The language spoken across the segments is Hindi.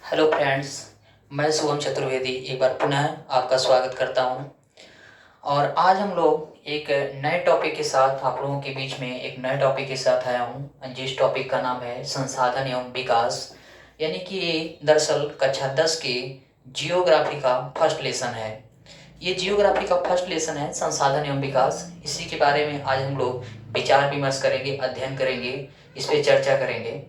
Hello friends. मैं शुभम चतुर्वेदी एक बार पुनः आपका स्वागत करता हूं। और आज हम लोग एक नए टॉपिक के साथ आप लोगों के बीच में एक नए टॉपिक के साथ आया हूं, जिस टॉपिक का नाम है संसाधन एवं विकास। यानी कि ये दरअसल कक्षा 10 के जियोग्राफी का फर्स्ट लेसन है। ये जियोग्राफी का फर्स्ट लेसन है संसाधन एवं विकास। इसी के बारे में आज हम लोग विचार विमर्श करेंगे, अध्ययन करेंगे, इस पर चर्चा करेंगे।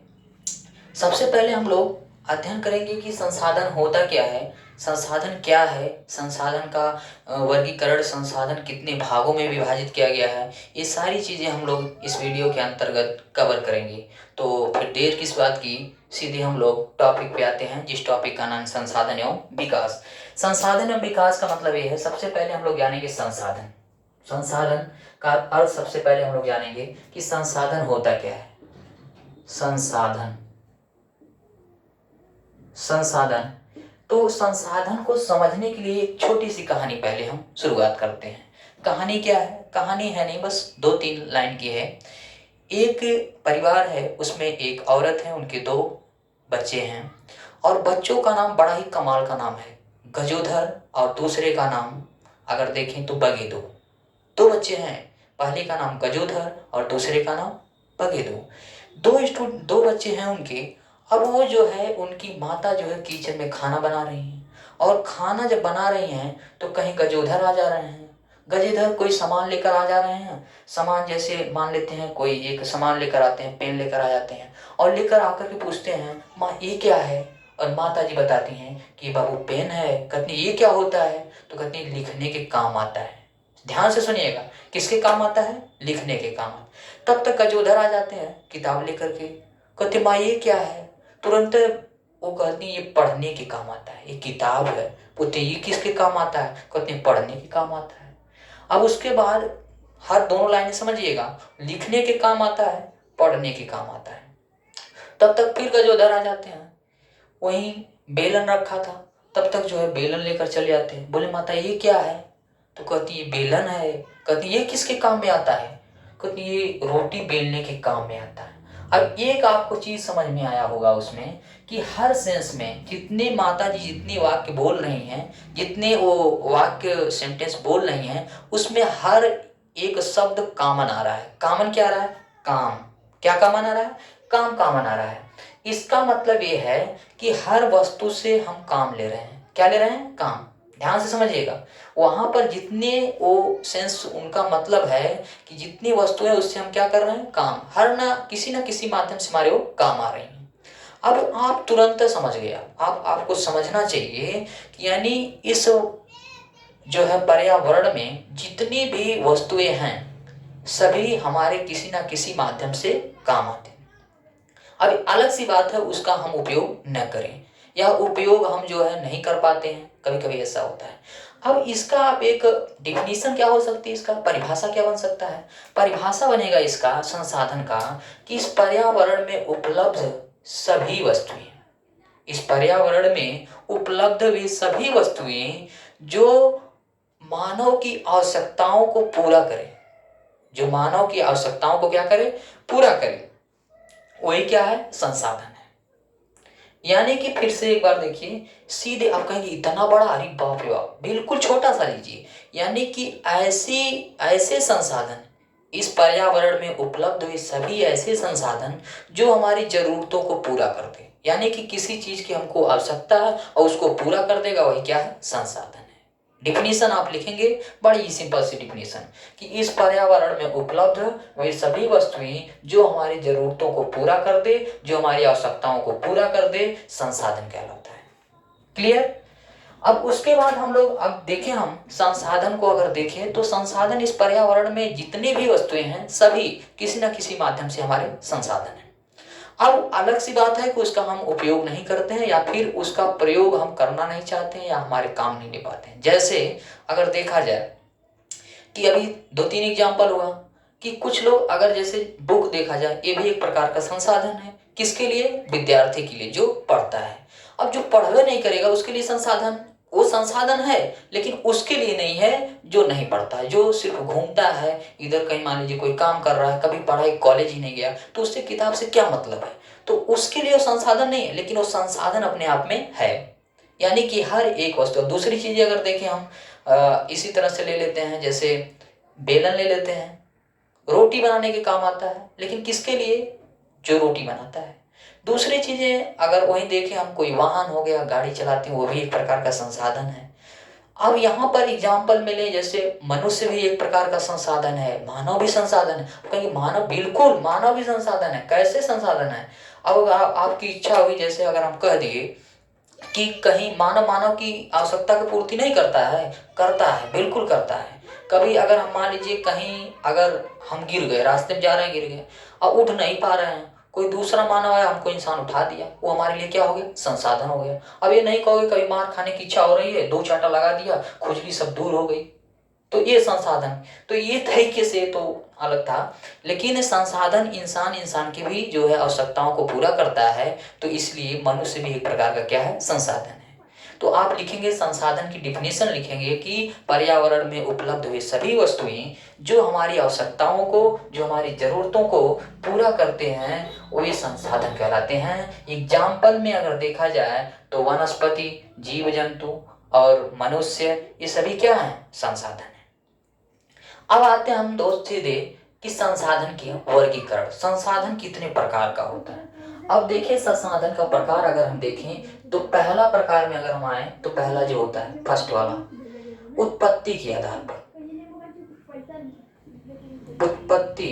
सबसे पहले हम लोग अध्ययन करेंगे कि संसाधन होता क्या है, संसाधन क्या है, संसाधन का वर्गीकरण, संसाधन कितने भागों में विभाजित किया गया है। ये सारी चीज़ें हम लोग इस वीडियो के अंतर्गत कवर करेंगे। तो फिर देर किस बात की, सीधे हम लोग टॉपिक पे आते हैं, जिस टॉपिक का नाम संसाधन एवं विकास। संसाधन एवं विकास का मतलब ये है, सबसे पहले हम लोग जानेंगे संसाधन। संसाधन का अर्थ सबसे पहले हम लोग जानेंगे कि संसाधन होता क्या है। संसाधन संसाधन तो संसाधन को समझने के लिए एक छोटी सी कहानी पहले हम शुरुआत करते हैं। कहानी क्या है? कहानी है नहीं, बस 2-3 लाइन की है। एक परिवार है, उसमें एक औरत है, उनके 2 बच्चे हैं और बच्चों का नाम बड़ा ही कमाल का नाम है, गजोधर, और दूसरे का नाम अगर देखें तो बगेदो। 2 बच्चे हैं, पहले का नाम गजोधर और दूसरे का नाम बगेदो। 2 बच्चे हैं उनके। अब वो जो है, उनकी माता जो है किचन में खाना बना रही हैं, और खाना जब बना रही हैं तो कहीं गजोधर आ जा रहे हैं। गजेधर कोई सामान लेकर आ जा रहे हैं। सामान जैसे मान लेते हैं, कोई एक सामान लेकर आते हैं, पेन लेकर आ जाते हैं और लेकर आकर के पूछते हैं, माँ ये क्या है? और माता जी बताती हैं कि बाबू पेन है। कहती ये क्या होता है? तो कहती लिखने के काम आता है। ध्यान से सुनिएगा, किसके काम आता है? लिखने के काम आता है। तब तक गजोधर आ जाते हैं किताब लेकर के। कहते माँ ये क्या है? तुरंत वो कहती ये पढ़ने के काम आता है, ये किताब है। पूछते ये किसके काम आता है? कहते पढ़ने के काम आता है। अब उसके बाद हर दोनों लाइनें समझिएगा, लिखने के काम आता है, पढ़ने के काम आता है। तब तक फिर गजोधर आ जाते हैं। वहीं बेलन रखा था, तब तक जो है बेलन लेकर चले जाते हैं। बोले माता ये क्या है? तो कहती ये बेलन है। कहती ये किसके काम में आता है? कहती ये रोटी बेलने के काम में आता है। अब एक आपको चीज समझ में आया होगा उसमें, कि हर सेंस में जितने माता जी जितनी वाक्य बोल रही हैं, जितने वो वाक्य सेंटेंस बोल रही हैं, उसमें हर एक शब्द कॉमन आ रहा है। कॉमन क्या आ रहा है? काम। क्या कॉमन आ रहा है? काम कॉमन आ रहा है। इसका मतलब ये है कि हर वस्तु से हम काम ले रहे हैं। क्या ले रहे हैं? काम। ध्यान से समझिएगा, वहां पर जितने वो सेंस, उनका मतलब है कि जितनी वस्तुएं उससे हम क्या कर रहे हैं? काम। हर ना किसी माध्यम से हमारे वो काम आ रही हैं। अब आप तुरंत समझ गया, आपको समझना चाहिए कि यानी इस जो है पर्यावरण में जितनी भी वस्तुएं हैं, सभी हमारे किसी ना किसी माध्यम से काम आते हैं। अब अलग सी बात है उसका हम उपयोग न करें, या उपयोग हम जो है नहीं कर पाते हैं, कभी कभी ऐसा होता है। अब इसका आप एक डिफिनीशन क्या हो सकती है, इसका परिभाषा क्या बन सकता है? परिभाषा बनेगा इसका, संसाधन का, कि इस पर्यावरण में उपलब्ध सभी वस्तुएं, इस पर्यावरण में उपलब्ध वे सभी वस्तुएं जो मानव की आवश्यकताओं को पूरा करें, जो मानव की आवश्यकताओं को क्या करे? पूरा करे। वही क्या है? संसाधन है। यानी कि फिर से एक बार देखिए, सीधे आप कहेंगे इतना बड़ा, अरे बाप रे बाप, बिल्कुल छोटा सा लीजिए। यानी कि ऐसे संसाधन, इस पर्यावरण में उपलब्ध हुए सभी ऐसे संसाधन जो हमारी जरूरतों को पूरा करते हैं। यानी कि किसी चीज की हमको आवश्यकता है और उसको पूरा कर देगा, वही क्या है? संसाधन है। डिफिनीशन आप लिखेंगे, बड़ी सिंपल सी डिफिनीशन, कि इस पर्यावरण में उपलब्ध वे सभी वस्तुएं जो हमारी जरूरतों को पूरा कर दे, जो हमारी आवश्यकताओं को पूरा कर दे, संसाधन कहलाता है। क्लियर? अब उसके बाद हम लोग अब देखें, हम संसाधन को अगर देखें तो संसाधन इस पर्यावरण में जितनी भी वस्तुएं हैं, सभी किसी न किसी माध्यम से हमारे संसाधन है। अब अलग सी बात है कि उसका हम उपयोग नहीं करते हैं, या फिर उसका प्रयोग हम करना नहीं चाहते हैं, या हमारे काम नहीं निभाते हैं। जैसे अगर देखा जाए कि अभी 2-3 एग्जाम्पल हुआ कि कुछ लोग, अगर जैसे बुक देखा जाए, ये भी एक प्रकार का संसाधन है। किसके लिए? विद्यार्थी के लिए, जो पढ़ता है। अब जो पढ़वे नहीं करेगा उसके लिए संसाधन वो संसाधन है, लेकिन उसके लिए नहीं है जो नहीं पढ़ता है, जो सिर्फ घूमता है इधर कहीं, मान लीजिए कोई काम कर रहा है, कभी पढ़ाई कॉलेज ही नहीं गया, तो उससे किताब से क्या मतलब है। तो उसके लिए वो संसाधन नहीं है, लेकिन वो संसाधन अपने आप में है। यानी कि हर एक वस्तु। दूसरी चीजें अगर देखें हम इसी तरह से ले लेते हैं, जैसे बेलन ले लेते हैं, रोटी बनाने के काम आता है, लेकिन किसके लिए, जो रोटी बनाता है। दूसरी चीजें अगर वही देखें हम, कोई वाहन हो गया, गाड़ी चलाते हैं, वो भी एक प्रकार का संसाधन है। अब यहाँ पर एग्जाम्पल मिले, जैसे मनुष्य भी एक प्रकार का संसाधन है, मानव भी संसाधन है। कहेंगे मानव, बिल्कुल मानव भी संसाधन है। कैसे संसाधन है। अब अगर आपकी इच्छा हुई, जैसे अगर हम कह दिए कि कहीं मानव मानव की आवश्यकता की पूर्ति नहीं करता है, करता है, बिल्कुल करता है। कभी अगर हम मान लीजिए कहीं अगर हम गिर गए, रास्ते में जा रहे हैं, गिर गए, अब उठ नहीं पा रहे हैं, कोई दूसरा मानव आया, हमको इंसान उठा दिया, वो हमारे लिए क्या हो गया, संसाधन हो गया। अब ये नहीं कहोगे कभी मार खाने की इच्छा हो रही है, दो चांटा लगा दिया, खुजली सब दूर हो गई, तो ये संसाधन। तो ये तरीके से तो अलग था, लेकिन संसाधन इंसान इंसान की भी जो है आवश्यकताओं को पूरा करता है, तो इसलिए मनुष्य भी एक प्रकार का क्या है, संसाधन है। तो आप लिखेंगे संसाधन की डिफिनेशन लिखेंगे कि पर्यावरण में उपलब्ध हुई सभी वस्तुएं जो हमारी आवश्यकताओं को, जो हमारी जरूरतों को पूरा करते हैं, वो ये संसाधन कहलाते हैं। एग्जाम्पल में अगर देखा जाए तो वनस्पति, जीव जंतु और मनुष्य, ये सभी क्या है, संसाधन है। अब आते हैं हम दोस्त सीधे कि संसाधन की वर्गीकरण, संसाधन कितने प्रकार का होता है। अब देखिए संसाधन का प्रकार अगर हम देखें तो पहला प्रकार में अगर हम आए तो पहला जो होता है, फर्स्ट वाला, उत्पत्ति के आधार पर। उत्पत्ति,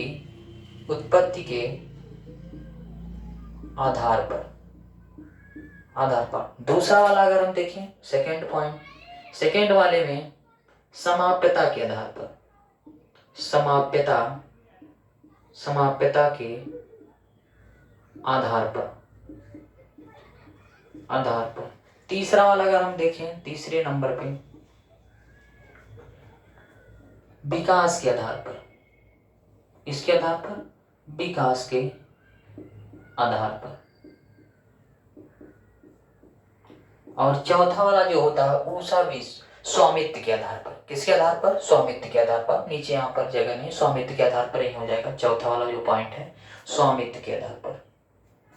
उत्पत्ति के आधार पर, आधार पर। दूसरा वाला अगर हम देखें, सेकेंड पॉइंट, सेकेंड वाले में समाप्यता के आधार पर, समाप्यता, समाप्यता के आधार पर, आधार पर। तीसरा वाला अगर हम देखें, तीसरे नंबर पे विकास के आधार पर, इसके आधार पर, विकास के आधार पर। और चौथा वाला जो होता है ऊषा विश्व, स्वामित्व के आधार पर। किसके आधार पर, स्वामित्व के आधार पर। नीचे यहाँ पर जगह नहीं, स्वामित्व के आधार पर ही हो जाएगा। चौथा वाला जो पॉइंट है, स्वामित्व के आधार पर,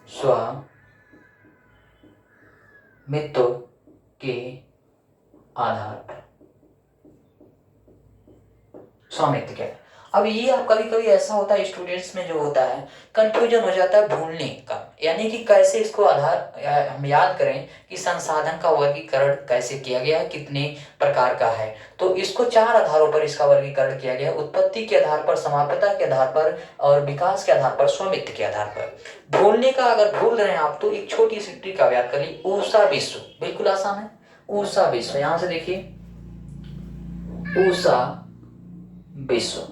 स्वामित्व के आधार पर, स्वामित्व के। अब ये आप कभी कभी ऐसा होता है स्टूडेंट्स में जो होता है, कंफ्यूजन हो जाता है भूलने का, यानी कि कैसे इसको आधार हम याद करें कि संसाधन का वर्गीकरण कैसे किया गया है, कितने प्रकार का है। तो इसको चार आधारों पर इसका वर्गीकरण किया गया, उत्पत्ति के आधार पर, समाप्यता के आधार पर और विकास के आधार पर, स्वामित्व के आधार पर। भूलने का अगर भूल रहे हैं आप तो एक छोटी सी ट्रिक का याद कर ली, ऊषा विश्व, बिल्कुल आसान है। ऊषा विश्व, यहां से देखिए ऊषा विश्व,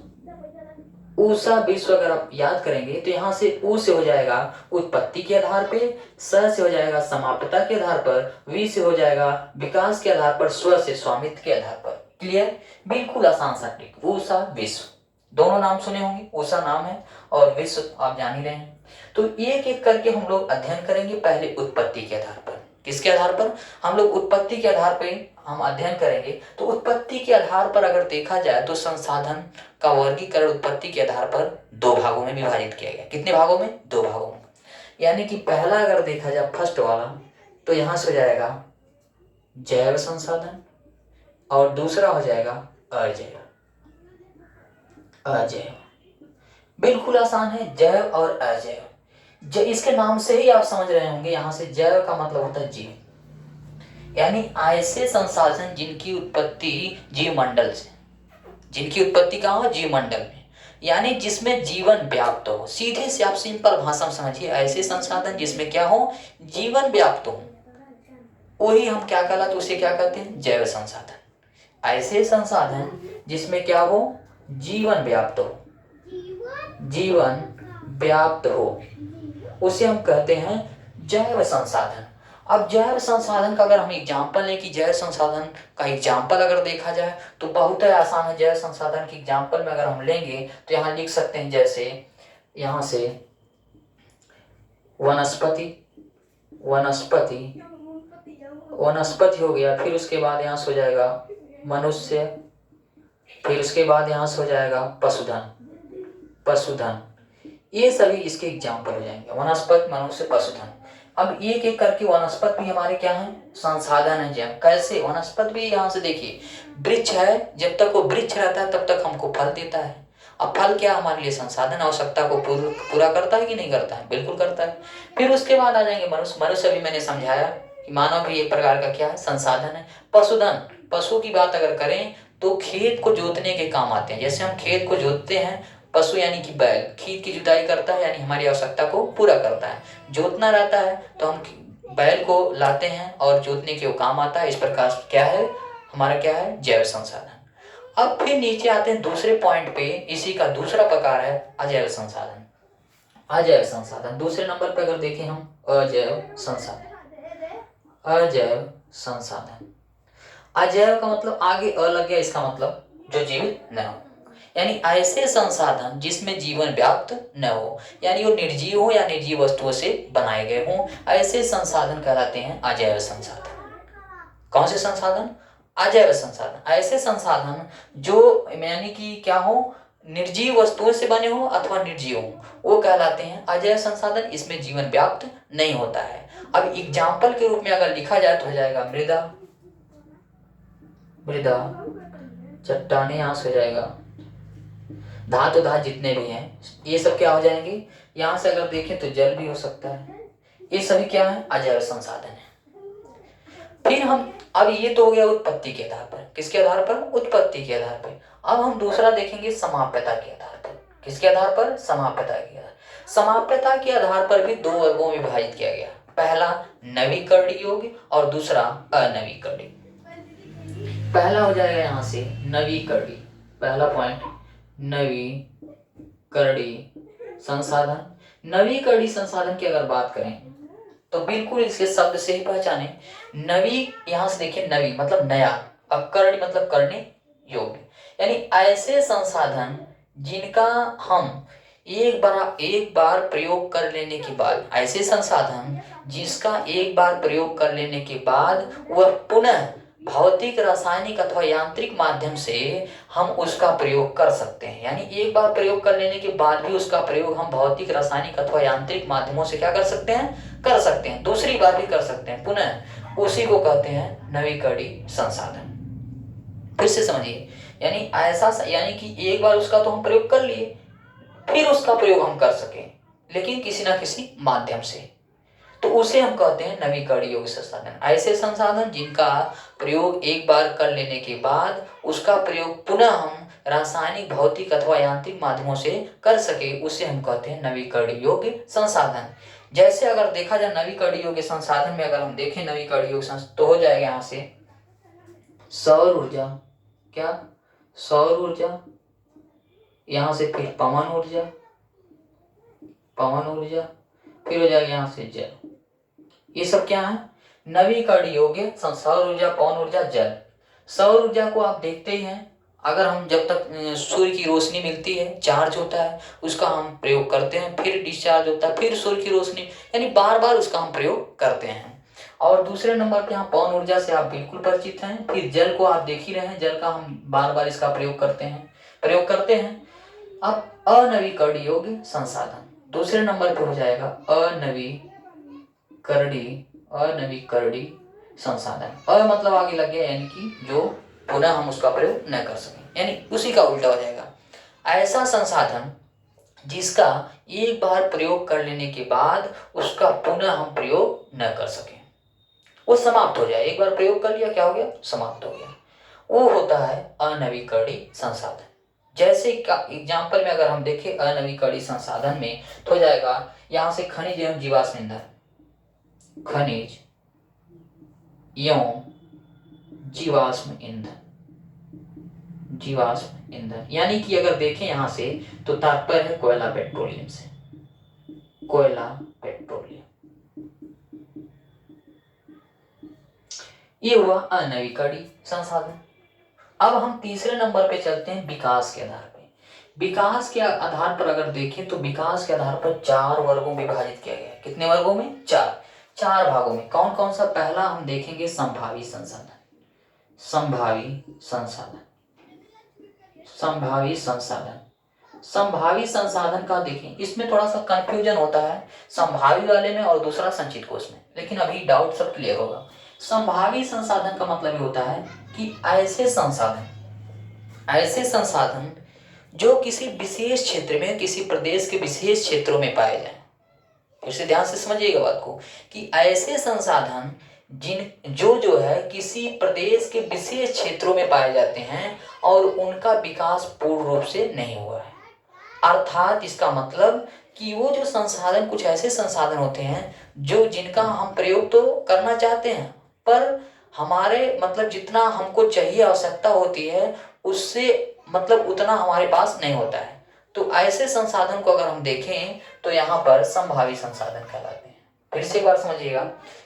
ऊषा विश्व अगर आप याद करेंगे तो यहां से ऊ से हो जाएगा उत्पत्ति के आधार पे, स से हो जाएगा समाप्यता के आधार पर, वी से हो जाएगा विकास के आधार पर, स्व से स्वामित्व के आधार पर। क्लियर, बिल्कुल आसान सा ट्रिक। ऊषा विश्व, दोनों नाम सुने होंगे, ऊषा नाम है और विश्व आप जान ही रहे हैं। तो एक एक करके हम लोग अध्ययन करेंगे। पहले उत्पत्ति के आधार पर, किसके आधार पर, हम लोग उत्पत्ति के आधार पर हम अध्ययन करेंगे। तो उत्पत्ति के आधार पर अगर देखा जाए तो संसाधन का वर्गीकरण उत्पत्ति के आधार पर दो भागों में विभाजित किया गया। कितने भागों में, दो भागों में। यानी कि पहला अगर देखा जाए फर्स्ट वाला, तो यहां से हो जाएगा जैव संसाधन और दूसरा हो जाएगा अजैव, अजैव। बिल्कुल आसान है, जैव और अजैव। इसके नाम से ही आप समझ रहे होंगे, यहां से जैव का मतलब होता है जीव, यानी ऐसे संसाधन जिनकी उत्पत्ति जीव मंडल से, जिनकी उत्पत्ति कहाँ हो, जीव मंडल में, यानी जिसमें जीवन व्याप्त हो। सीधे से आप सिंपल भाषा में समझिए, ऐसे संसाधन जिसमें क्या हो, जीवन व्याप्त हो, वही हम क्या कहलाते, उसे क्या कहते हैं, जैव संसाधन। ऐसे संसाधन जिसमें क्या हो, जीवन व्याप्त हो, जीवन व्याप्त हो, उसे हम कहते हैं जैव संसाधन। अब जैव संसाधन का अगर हम एग्जाम्पल लें कि जैव संसाधन का एग्जाम्पल अगर देखा जाए तो बहुत ही आसान है। जैव संसाधन के एग्जाम्पल में अगर हम लेंगे तो यहाँ लिख सकते हैं, जैसे यहाँ से वनस्पति, वनस्पति वनस्पति हो गया, फिर उसके बाद यहाँ से हो जाएगा मनुष्य, फिर उसके बाद यहाँ से हो जाएगा पशुधन, पशुधन। ये सभी इसके एग्जाम्पल हो जाएंगे, वनस्पति, मनुष्य, पशुधन। अब एक एक करके वनस्पति भी हमारे क्या है, संसाधन है। जब कैसे वनस्पति भी यहाँ से देखिए, वृक्ष है, जब तक वो वृक्ष रहता है तब तक हमको फल देता है। अब फल क्या हमारे लिए संसाधन, आवश्यकता को पूरा करता है कि नहीं करता है, बिल्कुल करता है। फिर उसके बाद आ जाएंगे मनुष्य। मनुष्य भी मैंने समझाया कि मानव भी एक प्रकार का क्या है, संसाधन है। पशुधन, पशु की बात अगर करें तो खेत को जोतने के काम आते हैं। जैसे हम खेत को जोतते हैं, पशु यानी कि बैल खेत की जुताई करता है, यानी हमारी आवश्यकता को पूरा करता है। जोतना रहता है तो हम बैल को लाते हैं और जोतने के वो काम आता है। इस प्रकार क्या है हमारा, क्या है, जैव संसाधन। अब फिर नीचे आते हैं दूसरे पॉइंट पे, इसी का दूसरा प्रकार है अजैव संसाधन। अजैव संसाधन दूसरे नंबर पे अगर देखें हम, अजैव संसाधन। अजैव संसाधन, अजैव का मतलब आगे अ लग गया, इसका मतलब जो जीवित न हो, यानी ऐसे संसाधन जिसमें जीवन व्याप्त न हो, यानी वो निर्जीव हो या निर्जीव वस्तुओं से बनाए गए हों, ऐसे संसाधन कहलाते हैं अजैव संसाधन। कौन से संसाधन, अजैव संसाधन। ऐसे संसाधन जो यानी कि क्या हो, निर्जीव वस्तुओं से बने हो अथवा निर्जीव हो, वो कहलाते हैं अजैव संसाधन। इसमें जीवन व्याप्त नहीं होता है। अब एग्जाम्पल के रूप में अगर लिखा जाए तो हो जाएगा मृदा, मृदा, चट्टाने यहाँ से हो जाएगा, धातु धात जितने भी हैं ये सब क्या हो जाएंगे। यहाँ से अगर देखें तो जल भी हो सकता है। ये सभी क्या है, अजैव संसाधन है। फिर हम, अब ये तो हो गया उत्पत्ति के आधार पर। किसके आधार पर, उत्पत्ति के आधार पर। अब हम दूसरा देखेंगे समाप्यता के आधार पर। किसके आधार पर, समाप्यता के आधार। समाप्यता के आधार पर भी दो वर्गों में विभाजित किया गया। पहला नवीकरणीय योग्य और दूसरा अनवीकरणीय। पहला हो जाएगा यहाँ से नवीकरणीय, पहला पॉइंट नवीकरणीय संसाधन। नवीकरणीय संसाधन की अगर बात करें तो बिल्कुल इसके शब्द से ही पहचाने। नवी, यहां से देखिए नवी मतलब नया, अब करणी मतलब करने योग्य, यानी ऐसे संसाधन जिनका हम एक बार प्रयोग कर लेने के बाद, ऐसे संसाधन जिसका एक बार प्रयोग कर लेने के बाद वह पुनः भौतिक, रासायनिक अथवा यांत्रिक माध्यम से हम उसका प्रयोग कर सकते हैं। यानी एक बार प्रयोग कर लेने के बाद भी उसका प्रयोग हम भौतिक, रासायनिक अथवा यांत्रिक माध्यमों से क्या कर सकते हैं, कर सकते हैं, दूसरी बार भी कर सकते हैं पुनः। उसी को कहते हैं नवीकरणीय संसाधन। फिर से समझिए, यानी ऐसा, यानी कि एक बार उसका तो हम प्रयोग कर लिए, फिर उसका प्रयोग हम कर सके लेकिन किसी ना किसी माध्यम से, तो उसे हम कहते हैं नवीकरणीय योग्य संसाधन। ऐसे संसाधन जिनका प्रयोग एक बार कर लेने के बाद उसका प्रयोग पुनः हम रासायनिक, भौतिक अथवा यांत्रिक माध्यमों से कर सके, उसे हम कहते हैं नवीकरणीय योग्य संसाधन। जैसे अगर देखा जाए नवीकरणीय योग्य संसाधन में, अगर हम देखें नवीकरणीय योग्य संसाधन तो हो जाएगा यहाँ से सौर ऊर्जा, क्या, सौर ऊर्जा, यहाँ से फिर पवन ऊर्जा, पवन ऊर्जा, फिर हो जाएगा यहाँ से जल। ये सब क्या है, नवीकरणीय योग्य। सौर ऊर्जा, पवन ऊर्जा, जल। सौर ऊर्जा को आप देखते ही हैं, अगर हम जब तक सूर्य की रोशनी मिलती है, चार्ज होता है, उसका हम प्रयोग करते हैं, फिर डिस्चार्ज होता है, फिर सूर्य की रोशनी, यानी बार बार उसका हम प्रयोग करते हैं। और दूसरे नंबर पे यहाँ पवन ऊर्जा से आप बिल्कुल परिचित हैं। फिर जल को आप देख ही रहे हैं, जल का हम बार बार इसका प्रयोग करते हैं। अब अनवीकरणीय योग्य संसाधन दूसरे नंबर पे हो जाएगा अनवीकरणीय संसाधन। मतलब आगे लग गया, यानी कि जो पुनः हम उसका प्रयोग न कर सकें, यानी उसी का उल्टा हो जाएगा। ऐसा संसाधन जिसका एक बार प्रयोग कर लेने के बाद उसका पुनः हम प्रयोग न कर सकें, वो समाप्त हो जाए। एक बार प्रयोग कर लिया, क्या हो गया, समाप्त हो गया, वो होता है अनवीकरणीय संसाधन। जैसे एग्जाम्पल में अगर हम देखें अनवीकरणीय संसाधन में तो हो जाएगा यहाँ से खनिज एवं जीवाश्म ईंधन, खनिज एवं जीवाश्म ईंधन, यानी कि अगर देखें यहाँ से तो तात्पर्य है कोयला पेट्रोलियम से, कोयला पेट्रोलियम। ये हुआ अनवीकरणीय संसाधन। अब हम तीसरे नंबर पे चलते हैं विकास के आधार पे। विकास के आधार पर अगर देखें तो विकास के आधार पर 4 वर्गों में विभाजित किया गया है। कितने वर्गों में, 4। 4 भागों में। कौन कौन सा? पहला हम देखेंगे संभावी संसाधन। संभावी संसाधन, संभावी संसाधन। संभावी संसाधन का देखें, इसमें थोड़ा सा कंफ्यूजन होता है संभावी वाले में और दूसरा संचित कोष में, लेकिन अभी डाउट सब क्लियर होगा। संभावी संसाधन का मतलब ये होता है कि ऐसे संसाधन, ऐसे संसाधन जो किसी विशेष क्षेत्र में, किसी प्रदेश के विशेष क्षेत्रों में पाए जाएं। फिर से ध्यान से समझिएगा बात को, कि ऐसे संसाधन जो है किसी प्रदेश के विशेष क्षेत्रों में पाए जाते हैं और उनका विकास पूर्ण रूप से नहीं हुआ है। अर्थात इसका मतलब कि वो जो संसाधन, कुछ ऐसे संसाधन होते हैं जो जिनका हम प्रयोग तो करना चाहते हैं, पर हमारे मतलब जितना हमको चाहिए, आवश्यकता होती है, उससे मतलब उतना हमारे पास नहीं होता है। तो ऐसे संसाधन को अगर हम देखें तो यहाँ पर संभावी संसाधन कहलाते हैं। फिर से एक बार समझिएगा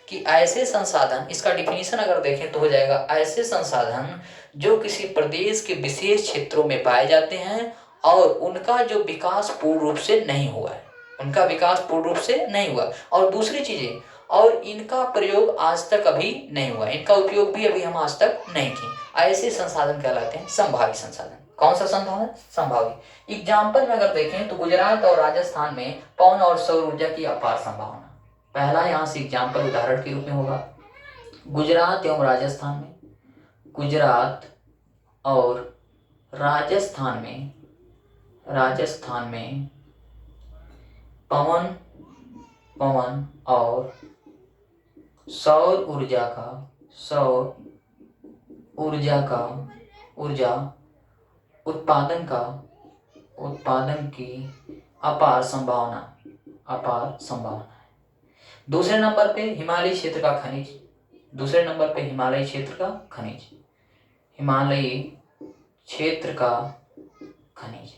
कि ऐसे संसाधन, इसका डिफिनीशन अगर देखें तो हो जाएगा ऐसे संसाधन जो किसी प्रदेश के विशेष क्षेत्रों में पाए जाते हैं और उनका जो विकास पूर्ण रूप से नहीं हुआ है, उनका विकास पूर्ण रूप से नहीं हुआ। और दूसरी चीजें, और इनका प्रयोग आज तक अभी नहीं हुआ, इनका उपयोग भी अभी हम आज तक नहीं किए, ऐसे संसाधन कहलाते हैं संभावी संसाधन। कौन सा संसाधन? संभावी। एग्जाम्पल में अगर देखें तो गुजरात और राजस्थान में पवन और सौर ऊर्जा की अपार संभावना। पहला यहाँ से एग्जाम्पल उदाहरण के रूप में होगा गुजरात एवं राजस्थान में, गुजरात और राजस्थान में पवन और सौर ऊर्जा उत्पादन की अपार संभावना है। दूसरे नंबर पे हिमालयी क्षेत्र का खनिज।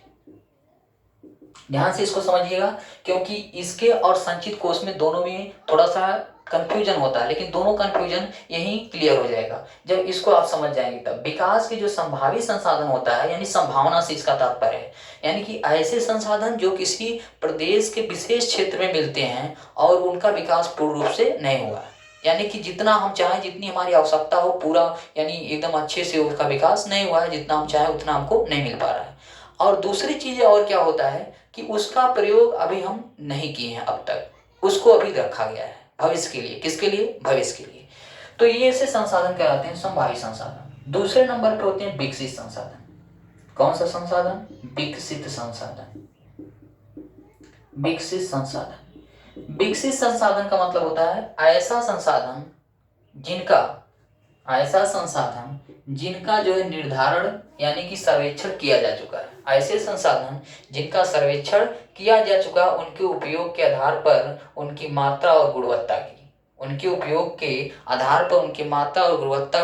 ध्यान से इसको समझिएगा, क्योंकि इसके और संचित कोष में दोनों में थोड़ा सा कंफ्यूजन होता है, लेकिन दोनों कंफ्यूजन यही क्लियर हो जाएगा जब इसको आप समझ जाएंगे। तब विकास के जो संभावी संसाधन होता है, यानी संभावना से इसका तात्पर्य है, यानी कि ऐसे संसाधन जो किसी प्रदेश के विशेष क्षेत्र में मिलते हैं और उनका विकास पूर्ण रूप से नहीं हुआ है, यानी कि जितना हम चाहें, जितनी हमारी आवश्यकता हो, पूरा यानी एकदम अच्छे से उसका विकास नहीं हुआ है, जितना हम चाहें उतना हमको नहीं मिल पा रहा है। और दूसरी चीज और क्या होता है कि उसका प्रयोग अभी हम नहीं किए हैं अब तक, उसको अभी रखा गया है भविष्य के लिए। किसके लिए? भविष्य के लिए। तो ये ऐसे संसाधन कहलाते हैं संभावी संसाधन। दूसरे नंबर पे होते हैं विकसित संसाधन। कौन सा संसाधन? विकसित संसाधन का मतलब होता है ऐसा संसाधन जिनका जो है निर्धारण यानी कि सर्वेक्षण किया जा चुका है। ऐसे संसाधन जिनका सर्वेक्षण किया जा चुका, उनके उपयोग के आधार पर उनकी मात्रा और गुणवत्ता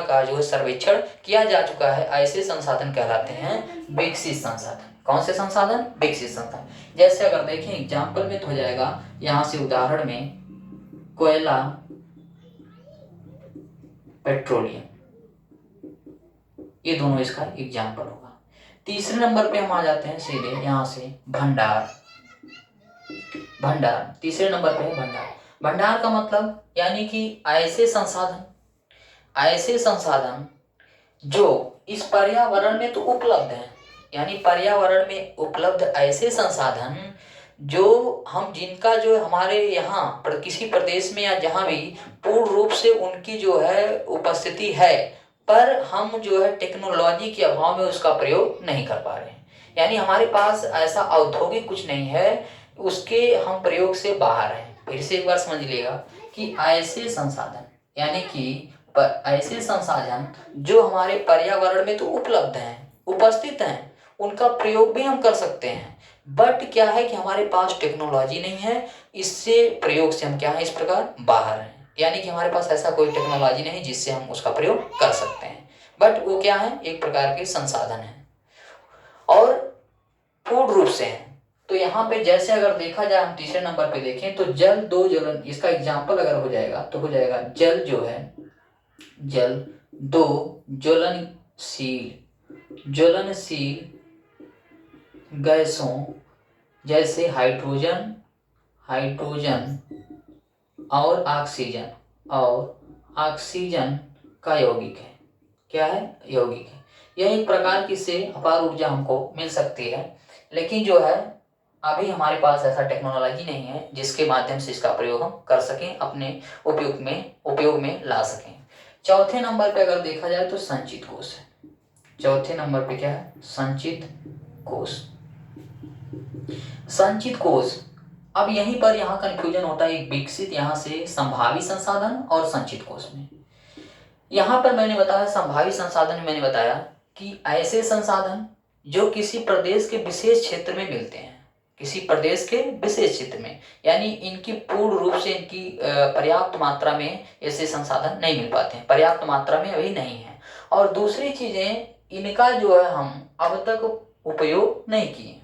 का जो है सर्वेक्षण किया जा चुका है, ऐसे संसाधन कहलाते हैं विकसित संसाधन। कौन से संसाधन? विकसित संसाधन। जैसे अगर देखें एग्जाम्पल में तो हो जाएगा यहाँ से उदाहरण में कोयला, पेट्रोलियम, ये दोनों इसका एग्जाम्पल होगा। तीसरे नंबर पे हम आ जाते हैं सीधे यहाँ से भंडार। तीसरे नंबर पे है भंडार का मतलब यानी कि ऐसे संसाधन जो इस पर्यावरण में तो उपलब्ध हैं, यानी पर्यावरण में उपलब्ध ऐसे संसाधन जो हम जिनका जो हमारे यहाँ पर किसी प्रदेश में या जहाँ भी पूर्ण रूप से उनकी जो है उपस्थिति है, पर हम जो है टेक्नोलॉजी के अभाव में उसका प्रयोग नहीं कर पा रहे हैं, यानी हमारे पास ऐसा औद्योगिक कुछ नहीं है, उसके हम प्रयोग से बाहर हैं। फिर से एक बार समझ लीजिएगा कि ऐसे संसाधन यानी कि ऐसे संसाधन जो हमारे पर्यावरण में तो उपलब्ध हैं, उपस्थित हैं, उनका प्रयोग भी हम कर सकते हैं, बट क्या है कि हमारे पास टेक्नोलॉजी नहीं है, इससे प्रयोग से हम क्या है इस प्रकार बाहर हैं, यानी कि हमारे पास ऐसा कोई टेक्नोलॉजी नहीं जिससे हम उसका प्रयोग कर सकते हैं, बट वो क्या है एक प्रकार के संसाधन है और पूर्ण रूप से है। तो यहाँ पे जैसे अगर देखा जाए, हम तीसरे नंबर पे देखें तो जल दो ज्वलन, इसका एग्जाम्पल अगर हो जाएगा तो हो जाएगा जल जो है, जल दो ज्वलनशील गैसों जैसे हाइड्रोजन और ऑक्सीजन का यौगिक है। क्या है? यौगिक है। यह एक प्रकार की से अपार ऊर्जा हमको मिल सकती है, लेकिन जो है अभी हमारे पास ऐसा टेक्नोलॉजी नहीं है जिसके माध्यम से इसका प्रयोग हम कर सकें, अपने उपयोग में ला सकें। चौथे नंबर पे अगर देखा जाए तो संचित कोष है। चौथे नंबर पे क्या है? संचित कोष। संचित कोष, अब यहीं पर यहाँ कंफ्यूजन होता है, एक विकसित यहाँ से संभावी संसाधन और संचित कोष में। यहाँ पर मैंने बताया संभावी संसाधन में मैंने बताया कि ऐसे संसाधन जो किसी प्रदेश के विशेष क्षेत्र में मिलते हैं, किसी प्रदेश के विशेष क्षेत्र में, यानी इनकी पूर्ण रूप से इनकी पर्याप्त मात्रा में ऐसे संसाधन नहीं मिल पाते हैं, पर्याप्त मात्रा में अभी नहीं है। और दूसरी चीजें, इनका जो है हम अब तक उपयोग नहीं किए,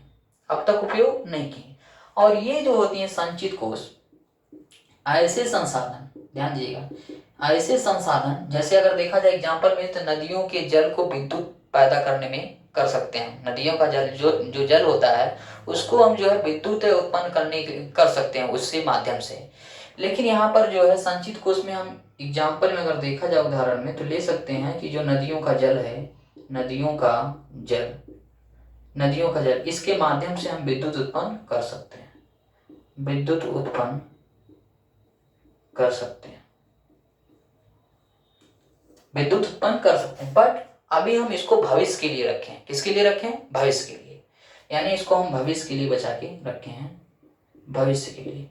अब तक उपयोग नहीं किए। और ये जो होती है संचित कोष, ऐसे संसाधन, ध्यान दीजिएगा, ऐसे संसाधन जैसे अगर देखा जाए एग्जाम्पल में तो नदियों के जल को विद्युत पैदा करने में कर सकते हैं। नदियों का जल जो जल होता है उसको हम जो है विद्युत उत्पन्न कर सकते हैं उससे माध्यम से। लेकिन यहाँ पर जो है संचित कोष में हम एग्जाम्पल में अगर देखा जाए उदाहरण में तो ले सकते हैं कि जो नदियों का जल है, नदियों का जल इसके माध्यम से हम विद्युत उत्पन्न कर सकते हैं, विद्युत उत्पन्न कर सकते हैं, विद्युत उत्पन्न कर सकते हैं। बट अभी हम इसको भविष्य के लिए रखें। किसके लिए रखें? भविष्य के लिए, यानी इसको हम भविष्य के लिए बचा के रखे हैं, भविष्य के लिए।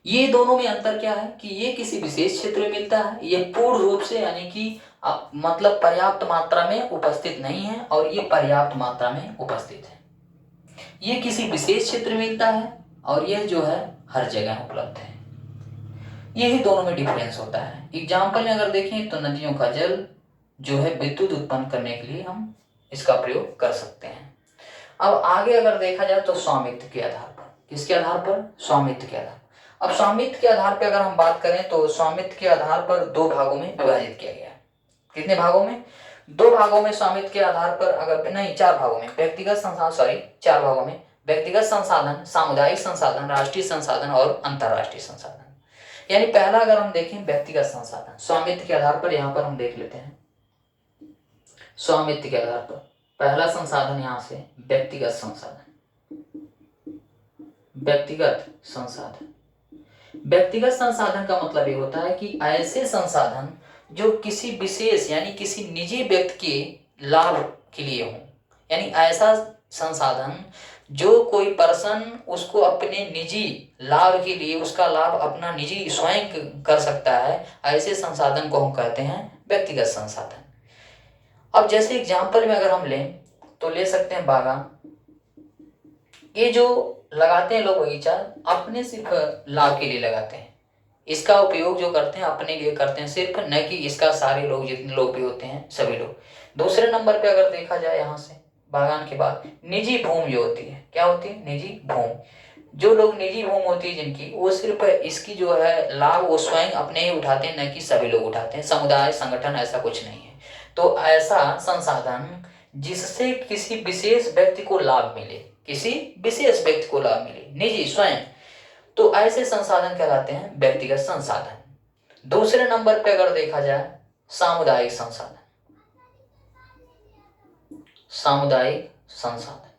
ये दोनों में अंतर क्या है कि ये किसी विशेष क्षेत्र में मिलता है, ये पूर्ण रूप से यानी कि मतलब पर्याप्त मात्रा में उपस्थित नहीं है, और ये पर्याप्त मात्रा में उपस्थित है। ये किसी विशेष क्षेत्र में मिलता है और यह जो है हर जगह उपलब्ध है। यही दोनों में डिफरेंस होता है। एग्जाम्पल में अगर देखें तो नदियों का जल जो है विद्युत उत्पन्न करने के लिए हम इसका प्रयोग कर सकते हैं। अब आगे अगर देखा जाए तो स्वामित्व के आधार पर, किसके आधार पर? स्वामित्व के आधार। अब स्वामित्व के आधार पर अगर हम बात करें तो स्वामित्व के आधार पर दो भागों में विभाजित किया गया है। कितने भागों में? दो भागों में स्वामित्व के आधार पर, अगर नहीं चार भागों में, व्यक्तिगत संसाधन, चार भागों में, व्यक्तिगत संसाधन, सामुदायिक संसाधन, राष्ट्रीय संसाधन और अंतरराष्ट्रीय संसाधन। यानी पहला अगर हम देखें व्यक्तिगत संसाधन, स्वामित्व के आधार पर यहां पर हम देख लेते हैं। स्वामित्व के आधार पर पहला संसाधन यहां से व्यक्तिगत संसाधन, व्यक्तिगत संसाधन। व्यक्तिगत संसाधन का मतलब ये होता है कि ऐसे संसाधन जो किसी विशेष यानी किसी निजी व्यक्ति के लाभ के लिए हो, यानी ऐसा संसाधन जो कोई पर्सन उसको अपने निजी लाभ के लिए, उसका लाभ अपना निजी स्वयं कर सकता है, ऐसे संसाधन को हम कहते हैं व्यक्तिगत संसाधन। अब जैसे एग्जाम्पल में अगर हम लें तो ले सकते हैं बागान। ये जो लगाते हैं लोग बगीचा अपने सिर्फ लाभ के लिए लगाते हैं, इसका उपयोग जो करते हैं अपने लिए करते हैं सिर्फ, न कि इसका सारे लोग जितने लोग भी होते हैं सभी लोग। दूसरे नंबर पे अगर देखा जाए यहाँ से बागान के बाद निजी भूमि जो होती है, क्या होती है? निजी भूमि। जो लोग निजी भूमि होती है जिनकी, वो सिर्फ इसकी जो है लाभ वो स्वयं अपने ही उठाते हैं, न कि सभी लोग उठाते हैं, समुदाय संगठन ऐसा कुछ नहीं है। तो ऐसा संसाधन जिससे किसी विशेष व्यक्ति को लाभ मिले, किसी विशेष व्यक्ति को लाभ मिले, निजी स्वयं, तो ऐसे संसाधन कहलाते हैं व्यक्तिगत संसाधन। दूसरे नंबर पे अगर देखा जाए सामुदायिक संसाधन, सामुदायिक संसाधन।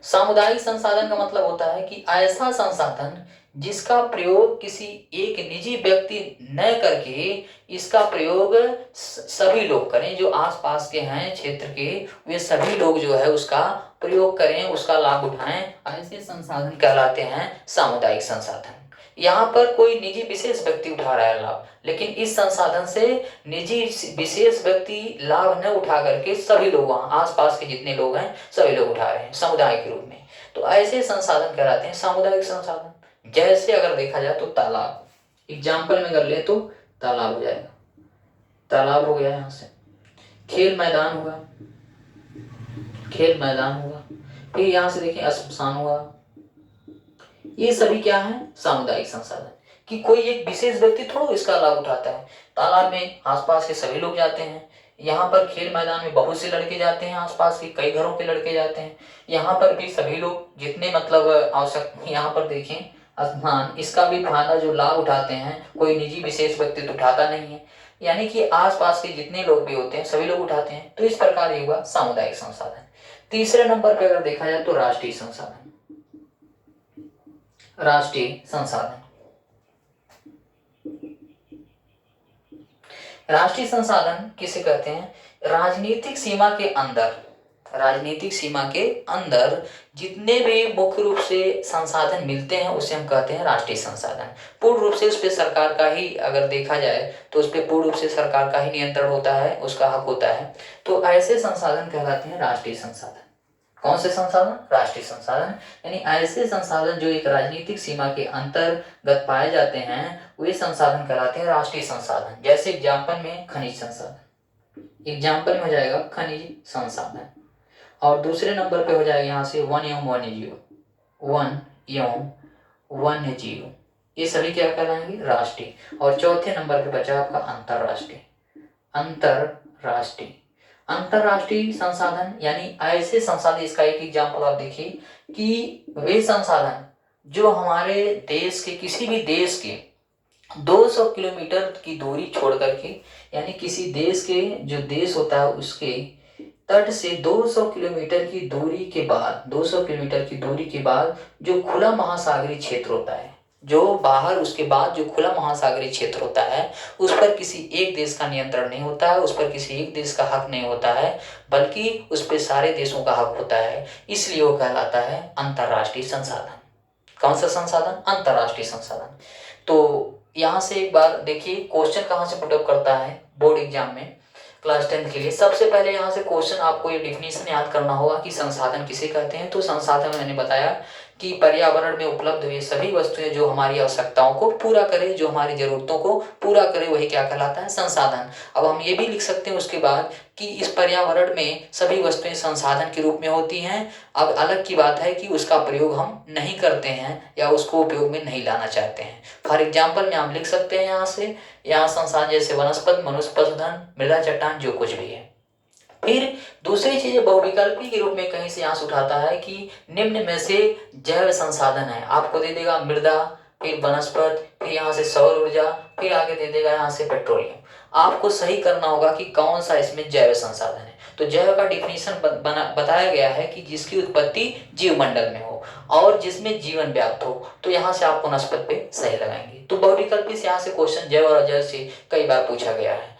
सामुदायिक संसाधन का मतलब होता है कि ऐसा संसाधन जिसका प्रयोग किसी एक निजी व्यक्ति न करके इसका प्रयोग सभी लोग करें, जो आसपास के हैं क्षेत्र के, वे सभी लोग जो है उसका प्रयोग करें, उसका लाभ उठाएं, ऐसे संसाधन कहलाते हैं सामुदायिक संसाधन। यहाँ पर कोई निजी विशेष व्यक्ति उठा रहा है लाभ, लेकिन इस संसाधन से निजी विशेष व्यक्ति लाभ न उठा करके सभी लोग, वहाँ आसपास के जितने लोग हैं सभी लोग उठा रहे हैं समुदाय के रूप में, तो ऐसे संसाधन कहलाते हैं सामुदायिक संसाधन। जैसे अगर देखा जाए तो तालाब, एग्जाम्पल में कर ले तो तालाब हो जाएगा, तालाब हो गया। यहाँ से खेल मैदान हुआ, खेल मैदान हुआ। फिर यहाँ से देखें श्मशान हुआ। ये सभी क्या है? सामुदायिक संसाधन। कि कोई एक विशेष व्यक्ति थोड़ा इसका लाभ उठाता है। तालाब में आसपास के सभी लोग जाते हैं, यहाँ पर खेल मैदान में बहुत से लड़के जाते हैं, आसपास के कई घरों के लड़के जाते हैं। यहाँ पर भी सभी लोग जितने मतलब आवश्यक, यहाँ पर देखें स्नान, इसका भी फायदा जो लाभ उठाते हैं कोई निजी विशेष व्यक्ति तो उठाता नहीं है, यानी कि आसपास के जितने लोग भी होते हैं सभी लोग उठाते हैं। तो इस प्रकार ये हुआ सामुदायिक संसाधन। तीसरे नंबर पे अगर देखा जाए तो राष्ट्रीय संसाधन। राष्ट्रीय संसाधन, राष्ट्रीय संसाधन किसे कहते हैं? राजनीतिक सीमा के अंदर, राजनीतिक सीमा के अंदर जितने भी मुख्य रूप से संसाधन मिलते हैं उसे हम कहते हैं राष्ट्रीय संसाधन। पूर्ण रूप से उस पर सरकार का ही, अगर देखा जाए तो उस पर पूर्ण रूप से सरकार का ही नियंत्रण होता है, उसका हक होता है। तो ऐसे संसाधन कहलाते हैं राष्ट्रीय संसाधन। कौन से संसाधन? राष्ट्रीय संसाधन, यानी ऐसे संसाधन जो एक राजनीतिक सीमा के अंतर्गत पाए जाते हैं वे संसाधन कहलाते हैं राष्ट्रीय संसाधन। जैसे एग्जाम्पल में खनिज संसाधन, एग्जाम्पल में हो जाएगा खनिज संसाधन। और दूसरे नंबर पे हो जाएगा यहाँ से वन एवं वन्य जीव, वन एवं वन्य जीव, ये सभी क्या कहलाएंगे? राष्ट्रीय। और चौथे नंबर पे बचा आपका अंतरराष्ट्रीय। अंतरराष्ट्रीय, अंतरराष्ट्रीय संसाधन यानी ऐसे संसाधन, इसका एक एग्जाम्पल आप देखिए कि वे संसाधन जो हमारे देश के, किसी भी देश के 200 किलोमीटर की दूरी छोड़ करके, यानी किसी देश के जो देश होता है उसके तट से 200 किलोमीटर की दूरी के बाद, 200 किलोमीटर की दूरी के बाद जो खुला महासागरीय क्षेत्र होता है, जो बाहर उसके बाद जो खुला महासागरीय क्षेत्र होता है उस पर किसी एक देश का नियंत्रण नहीं होता है, उस पर किसी एक देश का हक नहीं होता है, बल्कि उस पर सारे देशों का हक होता है। इसलिए वो कहलाता है अंतरराष्ट्रीय संसाधन। कौन सा संसाधन? अंतरराष्ट्रीय संसाधन। तो यहाँ से एक बार देखिए क्वेश्चन कहाँ से पुटअप करता है बोर्ड एग्जाम में क्लास 10 के लिए। सबसे पहले यहाँ से क्वेश्चन आपको ये डिफिनीशन याद करना होगा कि संसाधन किसे कहते हैं। तो संसाधन मैंने बताया कि पर्यावरण में उपलब्ध हुए सभी वस्तुएं जो हमारी आवश्यकताओं को पूरा करे, जो हमारी जरूरतों को पूरा करे, वही क्या कहलाता है? संसाधन। अब हम ये भी लिख सकते हैं उसके बाद कि इस पर्यावरण में सभी वस्तुएं संसाधन के रूप में होती हैं। अब अलग की बात है कि उसका प्रयोग हम नहीं करते हैं या उसको उपयोग में नहीं लाना चाहते हैं। फॉर एग्जाम्पल में हम लिख सकते हैं यहाँ संसाधन जैसे वनस्पति, मनुष्य, पशुधन, मृदा, चट्टान, जो कुछ भी है। फिर दूसरी चीज बहुविकल्पी के रूप में कहीं से यहाँ से उठाता है कि निम्न में से जैव संसाधन है, आपको दे देगा मृदा, फिर वनस्पति, फिर यहाँ से सौर ऊर्जा, फिर आगे दे देगा यहाँ से पेट्रोलियम। आपको सही करना होगा कि कौन सा इसमें जैव संसाधन है। तो जैव का डिफिनीशन बताया गया है कि जिसकी उत्पत्ति जीवमंडल में हो और जिसमें जीवन व्याप्त हो। तो यहाँ से आप वनस्पति पे सही लगाएंगे। तो बहुविकल्पी से यहाँ से क्वेश्चन जैव और अजैव से कई बार पूछा गया है।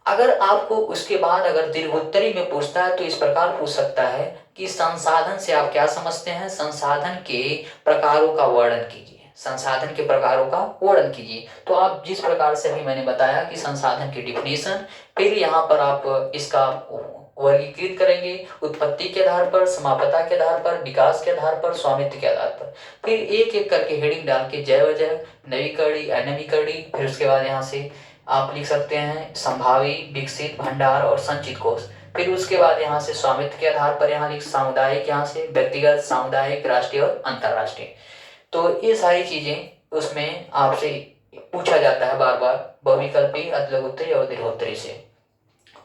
अगर आपको उसके बाद अगर दीर्घोत्तरी में पूछता है तो इस प्रकार पूछ सकता है कि संसाधन से आप क्या समझते हैं? संसाधन के प्रकारों का वर्णन कीजिए। संसाधन के प्रकारों का वर्णन कीजिए। तो आप जिस प्रकार से अभी मैंने बताया कि संसाधन की डिफिनीशन, फिर यहाँ पर आप इसका वर्गीकृत करेंगे उत्पत्ति के आधार पर, समापता के आधार पर, विकास के आधार पर, स्वामित्व के आधार पर। फिर एक एक करके हेडिंग डाल के जैव अजैव, नवीकरणीय, अनवीकरणीय, फिर उसके बाद यहाँ से आप लिख सकते हैं संभावी, विकसित, भंडार और संचित कोष। फिर उसके बाद यहाँ से स्वामित्व के आधार पर यहाँ लिख सामुदायिक, यहाँ से व्यक्तिगत, सामुदायिक, राष्ट्रीय और अंतरराष्ट्रीय। तो ये सारी चीजें उसमें आपसे पूछा जाता है बार बार बहुविकल्पी, अतिलघुत्तरी और दीर्घोत्तरी से।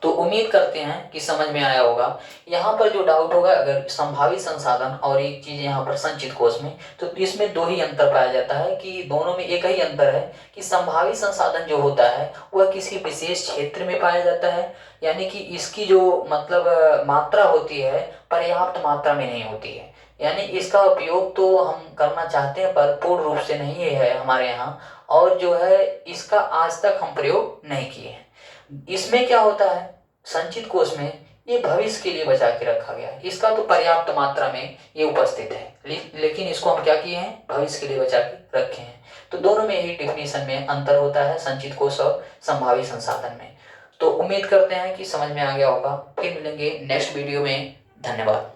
तो उम्मीद करते हैं कि समझ में आया होगा। यहाँ पर जो डाउट होगा अगर संभावित संसाधन और एक चीज यहाँ पर संचित कोष में, तो इसमें दो ही अंतर पाया जाता है कि दोनों में एक ही अंतर है कि संभावित संसाधन जो होता है वह किसी विशेष क्षेत्र में पाया जाता है, यानी कि इसकी जो मतलब मात्रा होती है पर्याप्त मात्रा में नहीं होती है, यानी इसका उपयोग तो हम करना चाहते हैं पर पूर्ण रूप से नहीं है हमारे यहाँ, और जो है इसका आज तक हम प्रयोग नहीं किए हैं। इसमें क्या होता है संचित कोष में, ये भविष्य के लिए बचा के रखा गया है, इसका तो पर्याप्त मात्रा में ये उपस्थित है, लेकिन इसको हम क्या किए हैं? भविष्य के लिए बचा के रखे हैं। तो दोनों में ही डिफिनीशन में अंतर होता है, संचित कोष और संभावित संसाधन में। तो उम्मीद करते हैं कि समझ में आ गया होगा। फिर मिलेंगे नेक्स्ट वीडियो में। धन्यवाद।